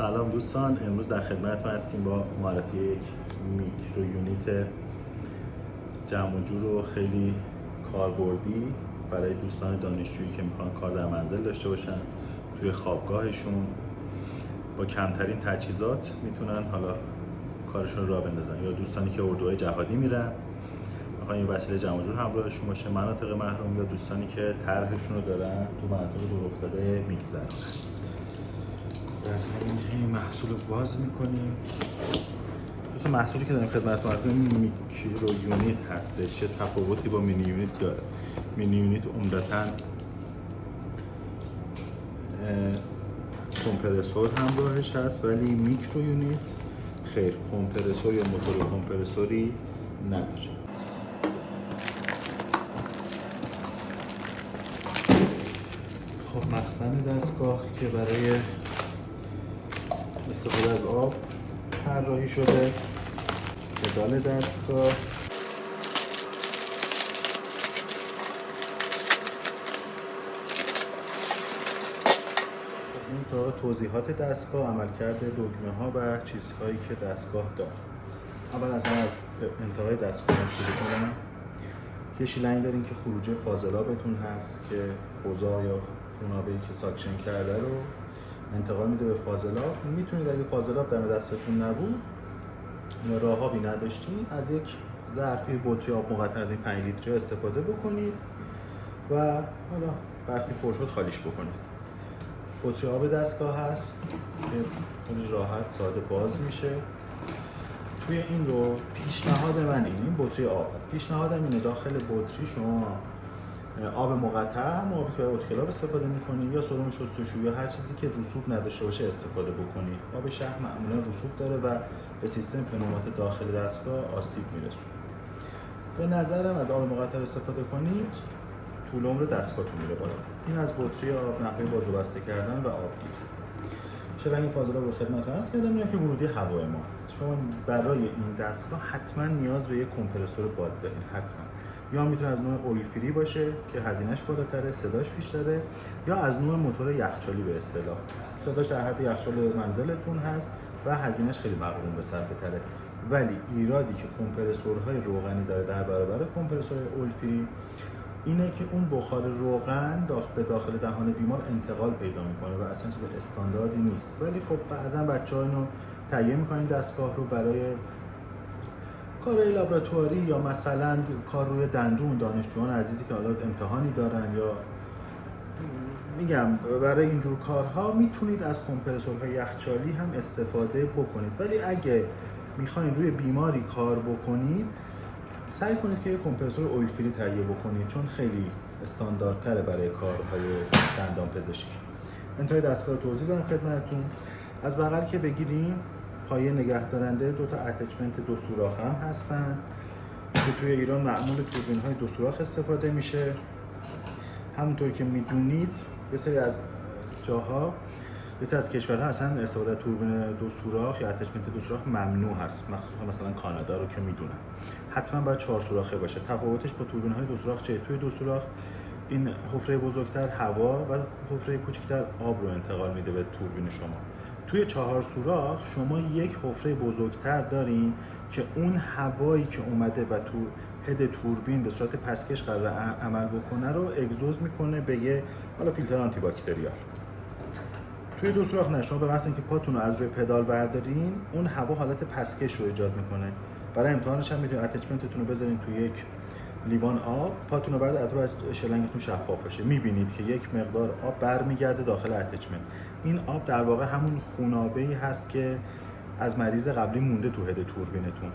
سلام دوستان، امروز در خدمتتون هستیم با معرفی یک میکرو یونیت جمع و جور و خیلی کاربردی برای دوستان دانشجویی که میخوان کار در منزل داشته باشن توی خوابگاهشون. با کمترین تجهیزات میتونن حالا کارشون رو راه بندازن، یا دوستانی که اردوهای جهادی میرن میخوان یه وسیله جمع و جور همراهشون باشه، مناطق محروم، یا دوستانی که طرحشون رو دارن تو مناطق دورافتاده میگذرونن. در همین محصول رو باز میکنیم. دوستان محصولی که داریم خدمتتون هستیم میکرو یونیت هستش. چه تفاوتی با مینی یونیت داره؟ مینی یونیت عمدتاً کمپرسور همراهش هست، ولی میکرو یونیت خیر، کمپرسور یا موتور کمپرسوری نداره. خب مخزن دستگاه که برای استفاده از آب طراحی شده، پدال دستگاه، این سراغ توضیحات دستگاه، عملکرد دکمه ها و چیزهایی که دستگاه داره. اول از انتهای دستگاه شروع کنم. یه شیلنگ داریم که خروجی فاضلابتون هست که بزار یا خونابه‌ای که ساکشن کرده رو انتقال میده به فاضلاب. میتونید اگه فاضلاب دم دستتون نبود یا راهابی نداشتید، از یک ظرفی بطری آب مقطر از این 5 لیتری استفاده بکنید و حالا وقتی پر شد خالیش بکنید. بطری آب دستگاه هست که خیلی راحت ساده باز میشه. توی این رو پیشنهاد من این بطری آب هست. پیشنهادم اینه داخل بطری شما آب مقطر، هم آبی که برای اتوکلاو استفاده میکنید، یا سرم شستشویی یا هر چیزی که رسوب نداشته باشه استفاده بکنید. آب شهر معمولا رسوب داره و به سیستم پنومات داخل دستگاه آسیب میرسونه. به نظرم از آب مقطر استفاده کنید، طول عمر دستگاهتون میره بالا. این از بطری آب، نحوه بازو بسته کردن و آبگیری. شلنگ فاضلاب رو خدمتتون عرض کردم. اینم که ورودی هوای ما هست. شما برای این دستگاه حتما نیاز به یک کمپرسور باد دارین، حتما. یا میتونه از نوع اویل فری باشه که هزینه‌اش بالاتره، صداش بیشتره، یا از نوع موتور یخچالی به اصطلاح. صداش در حد یخچال منزلتون هست و هزینه‌اش خیلی مقرون به صرفه تره. ولی ایرادی که کمپرسورهای روغنی داره در برابر کمپرسور اویل فری اینه که اون بخار روغن به داخل دهان بیمار انتقال پیدا میکنه و اصلا چیز استانداردی نیست. ولی خب بعضا بچه‌ها اینو تهیه میکنن دستگاه رو برای کارهای لابراتواری یا مثلا کار روی دندون دانشجویان عزیزی که حالا امتحانی دارن، یا میگم برای اینجور کارها میتونید از کمپرسورهای یخچالی هم استفاده بکنید. ولی اگه میخواین روی بیماری کار بکنید سعی کنید که یک کمپرسور اویل فری تهیه بکنید، چون خیلی استانداردتره برای کارهای دندان پزشکی. انتهای دستگاه رو توضیح دادم خدمتتون. از بغل که بگیریم پایه نگهدارنده، 2 تا اتچمنت 2 سوراخ هم هستن که توی ایران معمول توربین های 2 سوراخ استفاده میشه. همونطور که میدونید یه سری از جاها، یه سری از کشورها اصلا استفاده از توربین 2 سوراخ یا اتچمنت 2 سوراخ ممنوع هست، مخصوصا مثلا کانادا رو که میدونن. حتما باید 4 سوراخه باشه. تفاوتش با توربین های 2 سوراخ چیه؟ توی 2 سوراخ این حفره بزرگتر هوا و حفره کوچکتر آب رو انتقال میده به توربین شما. توی 4 سوراخ شما یک حفره بزرگتر دارین که اون هوایی که اومده و تو هد توربین به صورت پسکش قرار عمل بکنه رو اگزوز میکنه به یه حالا فیلتر آنتی باکتریال. توی 2 سوراخ نه، شما به محض اینکه پاتون رو از روی پدال بردارین اون هوا حالت پسکش رو ایجاد میکنه. برای امتحانش هم میتونید اتچمنتتون رو بذارین توی یک لیوان آب، پاتون رو بردارید، اطراف شلنگتون شفاف باشه، میبینید که یک مقدار آب برمیگرده داخل اتچمنت. این آب در واقع همون خونابه‌ای هست که از مریض قبلی مونده تو هد توربینتون،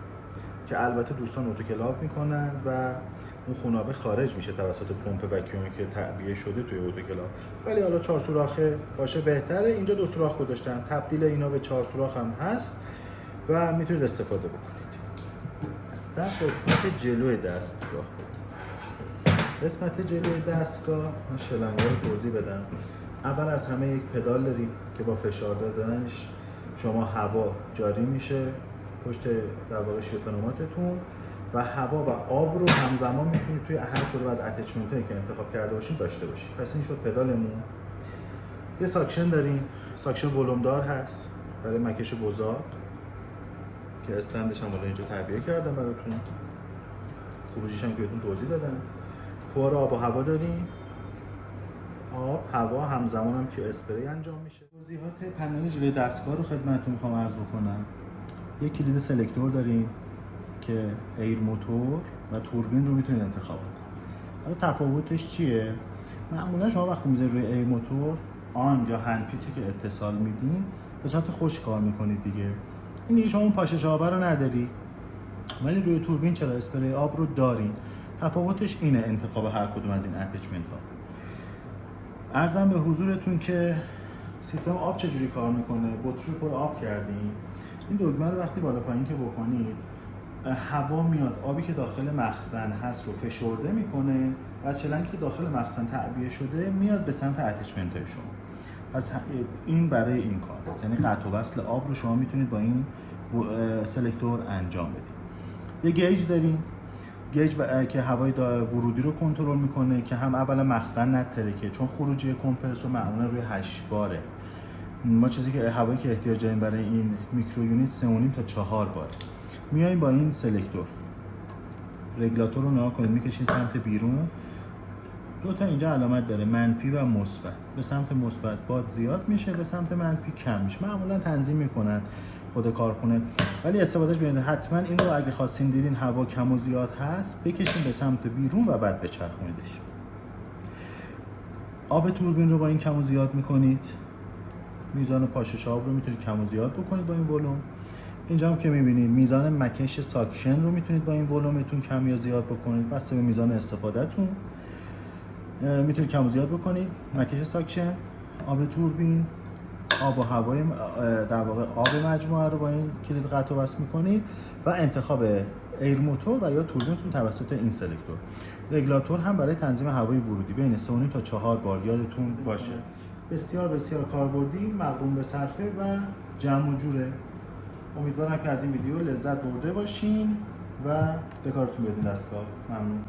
که البته دوستان اتوکلاو میکنن و اون خونابه خارج میشه توسط پمپ وکیومی که تعبیه شده توی اتوکلاو. ولی حالا 4 سوراخه باشه بهتره. اینجا 2 سوراخ گذاشتن، تبدیل اینا به 4 سوراخ هم هست و میتونید استفاده بکنید. در قسمت جلوی دستگاه، من شلنگ‌ها رو توضیح بدم. اول از همه یک پدال داریم که با فشار دادنش شما هوا جاری میشه پشت در واقع شیر پنوماتتون و هوا و آب رو همزمان میتونید توی هر کدوم از اتچمنتایی که انتخاب کرده باشید داشته باشید. پس این شد پدالمون. یه ساکشن داریم، ساکشن ولومدار هست برای مکش بزاق که استندش هم حالا اینجا تعبیه کردم براتون، خروجیش هم که بهتون توضیح دادم. فوار آب و هوا داریم، آب هوا همزمان هم که اسپری انجام میشه. توضیحات پنل جلوی دستگاه رو خدمتتون میخوام عرض بکنم. یک کلید سلکتور داریم که ایر موتور و توربین رو میتونید انتخاب کنید. حالا تفاوتش چیه؟ معمولا شما وقتی میذارید روی ایر موتور آن یا هندپیسی که اتصال میدین به صورت خوش کار میکنید دیگه. این دیگه شما اون پاشش آب رو نداری. ولی روی توربین چرا اسپری آب رو دارین. تفاوتش اینه انتخاب هر کدوم از این اتچمنت ها. عرضم به حضورتون که سیستم آب چجوری کار میکنه. بطری رو پر آب کردیم. این دگمه رو وقتی بالا پایین که بکنید هوا میاد، آبی که داخل مخزن هست رو فشرده میکنه و از شلنگی که داخل مخزن تعبیه شده میاد به سمت اتچمنت های شما. پس این برای این کار است، یعنی قطع و وصل آب رو شما میتونید با این سلکتور انجام بدید. یه گیج داریم، گیج که هوای ورودی رو کنترل میکنه که هم اولا مخزن نترکه، چون خروجی کمپرسور معمولا روی 8 باره. ما چیزی که هوایی که احتیاج داریم برای این میکرو یونیت 3.5 تا 4 بار. میایم با این سلکتور رگولاتور رو نگاه کنید، میکشید سمت بیرون. دو تا اینجا علامت داره، منفی و مثبت. به سمت مثبت باد زیاد میشه، به سمت منفی کم میشه. معمولا تنظیم میکنن خود کارخونه، ولی استفادهش ببینید حتما این رو اگه خواستین دیدین هوا کم و زیاد هست بکشین به سمت بیرون و بعد بچرخونیدش. آب توربین رو با این کم و زیاد میکنید. میزان پاشش آب رو میتونید کم و زیاد بکنید با این ولوم. اینجا هم که میبینید میزان مکش ساکشن رو میتونید با این ولومتون کم یا زیاد بکنید، بسته به میزان استفادهتون میتونید کم و زیاد بکنید. مکش ساکشن، آب توربین، آب و هوای در واقع آب مجموعه رو با این کلید قطع و وصل میکنید و انتخاب ایر موتور و یا توربینتون توسط این سلکتور. رگولاتور هم برای تنظیم هوای ورودی بین 3.5 تا 4 بار یادتون باشه. بسیار بسیار کاربردی، مقرون به صرفه و جمع و جوره. امیدوارم که از این ویدیو لذت برده باشین و به کارتون بیاد دستگاه. ممنون.